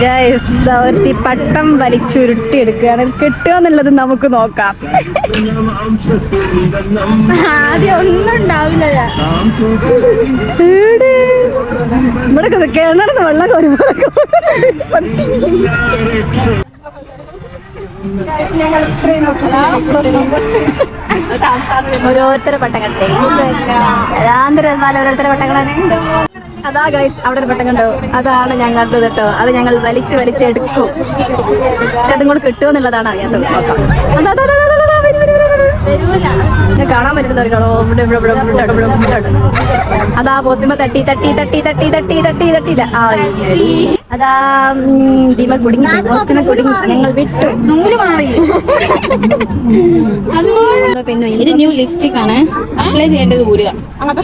Guys ദൗർത്തി പട്ടം വലിച്ചുരുട്ടിയെടുക്കുകയാണ്. കിട്ടുമെന്നുള്ളത് നമുക്ക് നോക്കാം. ആദ്യം ഒന്നും ഉണ്ടാവില്ല. ഇവിടെ കിണറുന്ന വെള്ളം ഓരോരുത്തരെ പട്ടം കണ്ടേ ഓരോരുത്തരെ പട്ടം കാണാൻ. അതാ ഗൈസ് അവിടെ ഒരു പട്ടം കണ്ടോ, അതാണ് ഞങ്ങളുടെ കേട്ടോ. അത് ഞങ്ങൾ വലിച്ചെടുക്കും. പക്ഷെ അതും കൂടെ കിട്ടുമെന്നുള്ളതാണ് അറിയാത്തത്. ഞാൻ കാണാൻ പറ്റുന്നവർക്കോ അതാ പോസ്റ്റുമ്പോ തട്ടിയില്ല. അതാ ദീപ കുടുങ്ങി, പോസ്റ്റിനെ കുടുങ്ങി, ഞങ്ങൾ വിട്ടു, നൂല് മാറി. പിന്നെ ഇത് ന്യൂ ലിപ്സ്റ്റിക് ആണ്, അപ്ലൈ ചെയ്യേണ്ടത് ഊരുക. അങ്ങനത്തെ